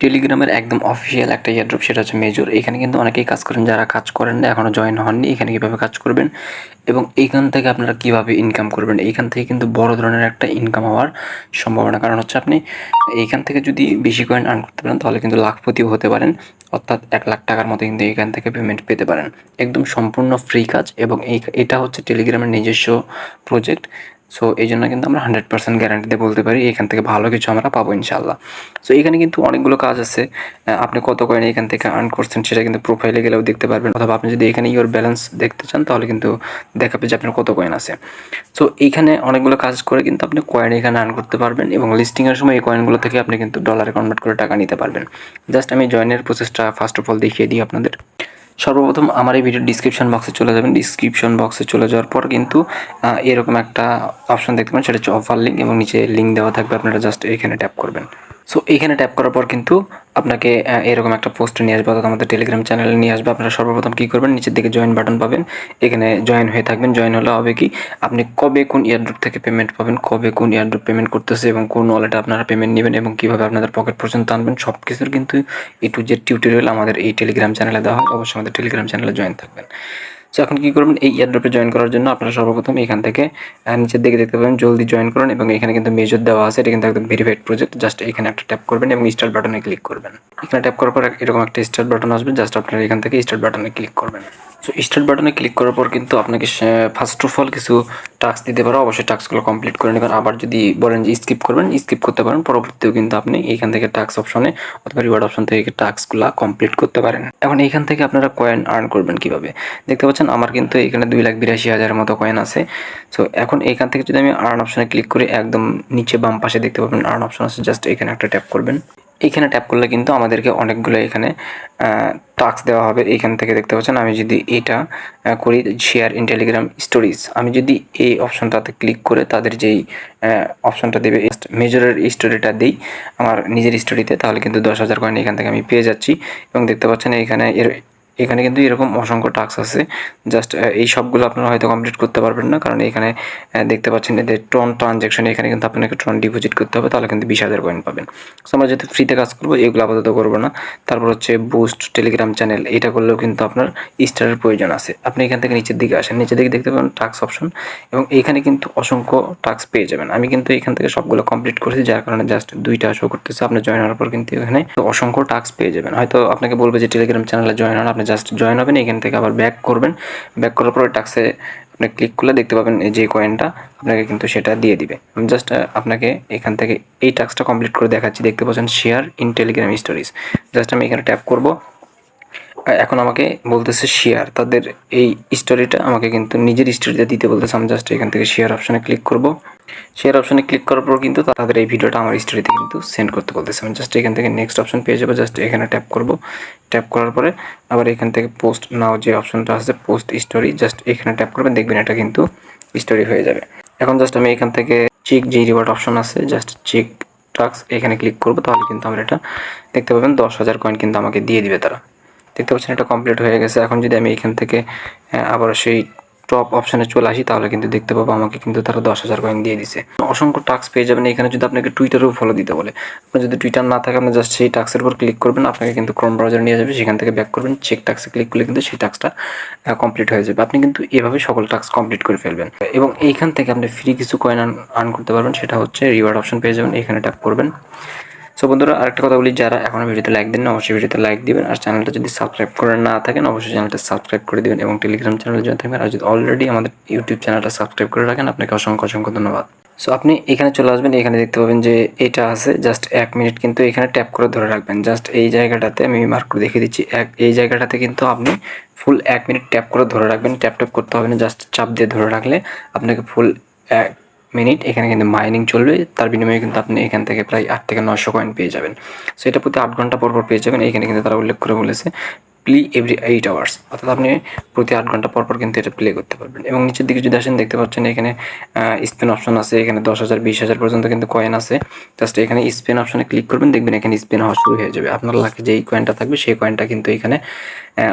টেলিগ্রামের একদম অফিসিয়াল একটা এয়ারড্রপ, সেটা হচ্ছে মেজর। এখানে কিন্তু অনেকেই কাজ করেন, যারা কাজ করেন না, এখনও জয়েন হননি, এখানে কীভাবে কাজ করবেন এবং এইখান থেকে আপনারা কীভাবে ইনকাম করবেন, এইখান থেকে কিন্তু বড় ধরনের একটা ইনকাম হওয়ার সম্ভাবনা। কারণ হচ্ছে আপনি এইখান থেকে যদি বেশি কয়েন আর্ন করতে পারেন তাহলে কিন্তু লাখপতিও হতে পারেন, অর্থাৎ 1 লাখ টাকার মতো কিন্তু এইখান থেকে পেমেন্ট পেতে পারেন। একদম সম্পূর্ণ ফ্রি কাজ এবং এটা হচ্ছে টেলিগ্রামের নিজস্ব প্রজেক্ট। সো এই জন্য কিন্তু আমরা 100% গ্যারান্টি দিয়ে বলতে পারি এখান থেকে ভালো কিছু আমরা পাবো ইনশাল্লাহ। সো এখানে কিন্তু অনেকগুলো কাজ আছে। আপনি কত কয়েন এখান থেকে আর্ন করছেন সেটা কিন্তু প্রোফাইলে গেলেও দেখতে পারবেন, অথবা আপনি যদি এখানে ইওর ব্যালেন্স দেখতে চান তাহলে কিন্তু দেখাবে যে আপনার কত কয়েন আছে। সো এইখানে অনেকগুলো কাজ করে কিন্তু আপনি কয়েন এখানে আর্ন করতে পারবেন এবং লিস্টিংয়ের সময় এই কয়েনগুলো থেকে আপনি কিন্তু ডলারে কনভার্ট করে টাকা নিতে পারবেন। জাস্ট আমি জয়েনের প্রসেসটা ফার্স্ট অফ অল দেখিয়ে দিই আপনাদের। সর্বপ্রথম আমার এই ভিডিওর ডিসক্রিপশন বক্সে চলে যাবেন। ডিসক্রিপশন বক্সে চলে যাওয়ার পর কিন্তু এরকম একটা অপশন দেখতে পাবেন, সেটা হচ্ছে অফার লিঙ্ক এবং নিচে লিঙ্ক দেওয়া থাকবে, আপনারা জাস্ট এখানে ট্যাপ করবেন। সো এইখানে ট্যাপ করার পর কিন্তু আপনাকে এরকম একটা পোস্টে নিয়ে আসবে, অর্থাৎ আমাদের টেলিগ্রাম চ্যানেলে নিয়ে আসবে। আপনারা সর্বপ্রথম কী করবেন, নিচের দিকে জয়েন বাটন পাবেন, এখানে জয়েন হয়ে থাকবেন। জয়েন হলে হবে কি, আপনি কবে কোন এয়ারড্রপ থেকে পেমেন্ট পাবেন, কবে কোন এয়ারড্রপ পেমেন্ট করতেছে এবং কোন ওয়ালেটে আপনারা পেমেন্ট নেবেন এবং কীভাবে আপনাদের পকেট পর্যন্ত আনবেন, সব কিছুর কিন্তু A to Z টিউটোরিয়াল আমাদের এই টেলিগ্রাম চ্যানেলে দেওয়া হয়। অবশ্যই আমাদের টেলিগ্রাম চ্যানেলে জয়েন থাকবেন। সো এখন কী করবেন, এই এয়ারড্রপে জয়েন করার জন্য আপনারা সর্বপ্রথম এখান থেকে নিচের দিকে দেখতে পাবেন জলদি জয়েন করুন এবং এখানে কিন্তু মেজর দেওয়া আছে, এটা কিন্তু একদম ভেরিফাইড প্রজেক্ট। জাস্ট এখানে একটা ট্যাপ করবেন এবং স্টার্ট বাটনে ক্লিক করবেন। এখানে ট্যাপ করার পর এরকম একটা স্টার্ট বাটন আসবে, জাস্ট আপনারা এখান থেকে স্টার্ট বাটনে ক্লিক করবেন। সো স্টার্ট বাটনে ক্লিক করার পর কিন্তু আপনাকে ফার্স্ট অফ অল কিছু টাস্ক দিতে পারো, অবশ্যই টাস্কগুলো কমপ্লিট করে নেবেন। আবার যদি বলেন যে স্কিপ করবেন, স্কিপ করতে পারেন, পরবর্তীতেও কিন্তু আপনি এইখান থেকে টাস্ক অপশনে অথবা রিওয়ার্ড অপশন থেকে টাস্কগুলো কমপ্লিট করতে পারেন। এখন এইখান থেকে আপনারা কয়েন আর্ন করবেন কীভাবে, দেখতে পাচ্ছেন আমার কিন্তু এখানে 2,82,000-এর মতো কয়েন আছে। সো এখন এইখান থেকে যদি আমি আর্ন অপশনে ক্লিক করি, একদম নিচে বাম পাশে দেখতে পাবেন আর্ন অপশন আছে, জাস্ট এখানে একটা ট্যাপ করবেন। এইখানে ট্যাপ করলে কিন্তু আমাদেরকে অনেকগুলো এখানে টাস্ক দেওয়া হবে। এইখান থেকে দেখতে পাচ্ছেন আমি যদি এটা করি শেয়ার ইন টেলিগ্রাম স্টোরিজ, আমি যদি এই অপশনটাতে ক্লিক করে তাদের যেই অপশনটা দেবে মেজরের স্টোরিটা দিই আমার নিজের স্টোরিতে, তাহলে কিন্তু 10,000 কয়েন এখান থেকে আমি পেয়ে যাচ্ছি। এবং দেখতে পাচ্ছেন এখানে কিন্তু এরকম অসংখ্য টাস্ক আছে। জাস্ট এই সবগুলো আপনারা হয়তো কমপ্লিট করতে পারবেন না, কারণ এখানে দেখতে পাচ্ছেন এদের ট্রন ট্রানজ্যাকশন, এখানে কিন্তু আপনাকে ট্রন ডিপোজিট করতে হবে, তাহলে কিন্তু 20,000 কয়েন পাবেন। সো আমরা যেহেতু ফ্রিতে কাজ করবো, এগুলো আপাতত করবো না। তারপর হচ্ছে বুস্ট টেলিগ্রাম চ্যানেল, এটা করলেও কিন্তু আপনার স্টারের প্রয়োজন আছে। আপনি এখান থেকে নিচের দিকে আসেন, নিচের দিকে দেখতে পাবেন টাস্ক অপশন এবং এইখানে কিন্তু অসংখ্য টাস্ক পেয়ে যাবেন। আমি কিন্তু এখান থেকে সবগুলো কমপ্লিট করেছি, যার কারণে জাস্ট 2টা শো করতেছে। আপনি জয়েন হওয়ার পর কিন্তু এখানে অসংখ্য টাস্ক পেয়ে যাবেন। হয়তো আপনাকে বলবে যে টেলিগ্রাম চ্যানেলে জয়েন হন, আপনি জাস্ট জয়েন হবেন, এখান থেকে আবার ব্যাক করবেন। ব্যাক করার পর টাস্কে আপনি ক্লিক করলে দেখতে পাবেন যে কয়েনটা আপনাকে কিন্তু সেটা দিয়ে দিবে। আমি জাস্ট আপনাকে এখান থেকে এই টাস্কটা কমপ্লিট করে দেখাচ্ছি। দেখতে পাচ্ছেন share in Telegram stories, just আমি এখানে ট্যাপ করব। এখন আমাকে বলতেছে শেয়ার, তাদের এই স্টোরিটা আমাকে কিন্তু নিজের স্টোরিতে দিতে বলতেছে। আমি জাস্ট এখান থেকে শেয়ার অপশনে ক্লিক করব। শেয়ার অপশনে ক্লিক করার পর কিন্তু তাদের এই ভিডিওটা আমার স্টোরিতে কিন্তু সেন্ড করতে বলতেছে। আমি জাস্ট এখান থেকে নেক্সট অপশন পেয়ে যাবো, জাস্ট এখানে ট্যাপ করব। ট্যাপ করার পরে আবার এখান থেকে পোস্ট নাও যে অপশনটা আছে, পোস্ট স্টোরি, জাস্ট এখানে ট্যাপ করবেন, দেখবেন এটা কিন্তু স্টোরি হয়ে যাবে। এখন জাস্ট আমি এখান থেকে চেক যে রিওয়ার্ড অপশন আছে, জাস্ট চেক টাস্ক এখানে ক্লিক করবো, তাহলে কিন্তু আমরা এটা দেখতে পাবেন 10,000 কয়েন কিন্তু আমাকে দিয়ে দিবে তারা। দেখতে পাচ্ছেন এটা কমপ্লিট হয়ে গেছে। এখন যদি আমি এখান থেকে আবার সেই টপ অপশনে চলে আসি, তাহলে কিন্তু দেখতে পাবো আমাকে কিন্তু তারা 10,000 কয়েন দিয়ে দিছে। অসংখ্য টাস্ক পেয়ে যাবেন। এখানে যদি আপনাকে টুইটারেও ফলো দিতে বলে, আপনার যদি টুইটার না থাকে, আপনি জাস্ট সেই টাস্কের উপর ক্লিক করবেন, আপনাকে কিন্তু ক্রোম ব্রাউজারে নিয়ে যাবে, সেখান থেকে ব্যাক করবেন, চেক টাস্কে ক্লিক করলে কিন্তু সেই টাস্কটা কমপ্লিট হয়ে যাবে। আপনি কিন্তু এভাবে সকল টাস্ক কমপ্লিট করে ফেলবেন এবং এইখান থেকে আপনি ফ্রি কিছু কয়েন আর্ন করতে পারবেন, সেটা হচ্ছে রিওয়ার্ড অপশন পেয়ে যাবেন, এখানে ট্যাপ করবেন। সো বন্ধুরা, আরেকটা কথা বলি, যারা এখনও ভিডিওতে লাইক দেন না, অবশ্যই ভিডিওতে লাইক দিবেন। আর চ্যানেলটা যদি সাবস্ক্রাইব করে না থাকেন, অবশ্যই চ্যানেলটা সাবস্ক্রাইব করে দিবেন এবং টেলিগ্রাম চ্যানেলে জয়েন থাকবেন। আর যদি অলরেডি আমাদের ইউটিউব চ্যানেলটা সাবস্ক্রাইব করে রাখেন, আপনাকে অসংখ্য অসংখ্য ধন্যবাদ। সো আপনি এখানে চলে আসবেন, এখানে দেখতে পাবেন যে এটা আছে, জাস্ট 1 মিনিট কিন্তু এখানে ট্যাপ করে ধরে রাখবেন। জাস্ট এই জায়গাটাতে আমি মার্ক করে দেখিয়ে দিচ্ছি, এই জায়গাটাতে কিন্তু আপনি ফুল 1 মিনিট ট্যাপ করে ধরে রাখবেন। ট্যাপ করতে হবে না, জাস্ট চাপ দিয়ে ধরে রাখলে আপনাকে ফুল 1 মিনিট এখানে কিন্তু মাইনিং চলবে। তার বিনিময়ে কিন্তু আপনি এখান থেকে প্রায় 8 থেকে 900 কয়েন পেয়ে যাবেন। সো এটা প্রতি 8 ঘন্টা পর পেয়ে যাবেন। এখানে কিন্তু তারা উল্লেখ করে বলেছে প্লে এভরি 8 আওয়ার্স, অর্থাৎ আপনি প্রতি 8 ঘন্টা পর কিন্তু এটা প্লে করতে পারবেন। এবং নিচের দিকে যদি আসেন, দেখতে পাচ্ছেন এখানে স্পেন অপশন আছে, এখানে 10,000 20,000 পর্যন্ত কিন্তু কয়েন আছে। জাস্ট এখানে স্পেন অপশনে ক্লিক করবেন, দেখবেন এখানে স্পেন হওয়া শুরু হয়ে যাবে। আপনার লাখে যেই কয়েনটা থাকবে সেই কয়েনটা কিন্তু এখানে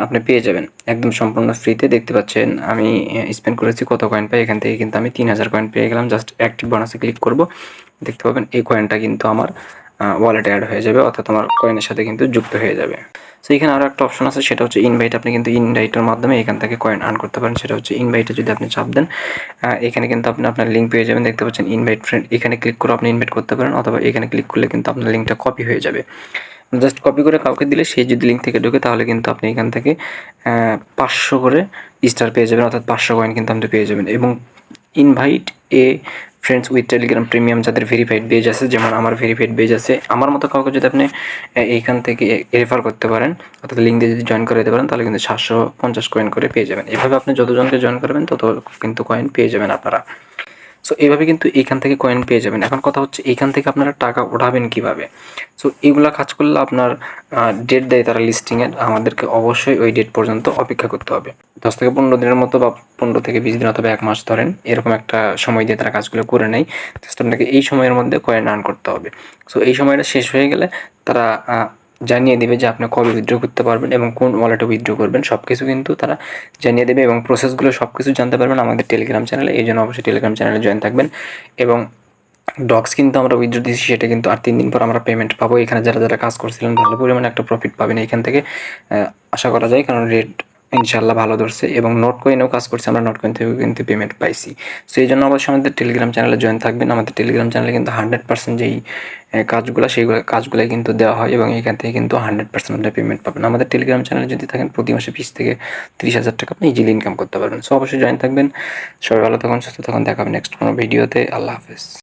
আপনি পেয়ে যাবেন একদম সম্পূর্ণ ফ্রিতে। দেখতে পাচ্ছেন আমি স্পেন্ড করেছি কত কয়েন পাই, এখান থেকে কিন্তু আমি 3,000 কয়েন পেয়ে গেলাম। জাস্ট অ্যাক্টিভ বোনাসে ক্লিক করব, দেখতে পাবেন এই কয়েনটা কিন্তু আমার ওয়ালেটে অ্যাড হয়ে যাবে, অর্থাৎ তোমার কয়েনের সাথে কিন্তু যুক্ত হয়ে যাবে। সো এখানে আরও একটা অপশন আছে, সেটা হচ্ছে ইনভাইট। আপনি কিন্তু ইনভাইটের মাধ্যমে এখান থেকে কয়েন আর্ন করতে পারেন। সেটা হচ্ছে ইনভাইটে যদি আপনি চাপ দেন, এখানে কিন্তু আপনি আপনার লিঙ্ক পেয়ে যাবেন। দেখতে পাচ্ছেন ইনভাইট ফ্রেন্ড, এখানে ক্লিক করে আপনি ইনভাইট করতে পারেন, অথবা এখানে ক্লিক করলে কিন্তু আপনার লিঙ্কটা কপি হয়ে যাবে। জাস্ট কপি করে কাউকে দিলে সেই যদি লিঙ্ক থেকে ঢোকে, তাহলে কিন্তু আপনি এখান থেকে 500 করে স্টার পেয়ে যাবেন, অর্থাৎ 500 কয়েন কিন্তু আপনি পেয়ে যাবেন। এবং invite A friends with Telegram premium, যাদের ভেরিফাইড পেজ আছে, যেমন আমার ভেরিফাইড পেজ আছে, আমার মতো কাউকে যদি আপনি এইখান থেকে রেফার করতে পারেন, অর্থাৎ লিঙ্ক দিয়ে যদি জয়েন করে দিতে পারেন, তাহলে কিন্তু 750 কয়েন করে পেয়ে যাবেন। এভাবে আপনি যতজনকে জয়েন করবেন তত কিন্তু কয়েন পেয়ে যাবেন আপনারা। সো এইভাবে কিন্তু এইখান থেকে কয়েন পেয়ে যাবেন। এখন কথা হচ্ছে এইখান থেকে আপনারা টাকা ওঠাবেন কীভাবে? সো এইগুলা কাজ করলে আপনার ডেট দেয় তারা লিস্টিংয়ের, আমাদেরকে অবশ্যই ওই ডেট পর্যন্ত অপেক্ষা করতে হবে। 10 থেকে 15 দিনের মতো, বা 15 থেকে 20 দিন অথবা 1 মাস ধরেন, এরকম একটা সময় দিয়ে তারা কাজগুলো করে নেয়। জাস্ট আপনাকে এই সময়ের মধ্যে কয়েন আর্ন করতে হবে। সো এই সময়টা শেষ হয়ে গেলে তারা জানিয়ে দেবে যে আপনি কবে উইথড্র করতে পারবেন এবং কোন ওয়ালেটে উইথড্র করবেন, সব কিছু কিন্তু তারা জানিয়ে দেবে। এবং প্রসেসগুলো সব কিছু জানতে পারবেন আমাদের টেলিগ্রাম চ্যানেলে। এই জন্য অবশ্যই টেলিগ্রাম চ্যানেলে জয়েন থাকবেন। এবং ডক্স কিন্তু আমরা উইথড্র দিয়েছি, সেটা কিন্তু আর 3 দিন পর আমরা পেমেন্ট পাবো। এখানে যারা কাজ করছিলেন ভালো পরিমাণে একটা প্রফিট পাবেন এখান থেকে, আশা করা যায়, কারণ রেট ইনশাল্লাহ ভালো ধরছে। এবং নোট কয়েনেও কাজ করছে, আমরা নোট কয়েন থেকেও কিন্তু পেমেন্ট পাইছি। সো এই জন্য অবশ্যই আমাদের টেলিগ্রাম চ্যানেলে জয়েন থাকবেন। আমাদের টেলিগ্রাম চ্যানেলে কিন্তু 100% যেই কাজগুলো, কাজগুলোই কিন্তু দেওয়া হয়, এবং এখান থেকে কিন্তু 100% আপনি পেমেন্ট পাবেন। আমাদের টেলিগ্রাম চ্যানেলে যদি থাকেন, প্রতি মাসে 20 থেকে 30,000 টাকা আপনি ইজিলি ইনকাম করতে পারবেন। সো অবশ্যই জয়েন থাকবেন। সবাই ভালো থাকুন, সুস্থ থাকুন, দেখা হবে নেক্সট কোনো ভিডিওতে। আল্লাহ হাফেজ।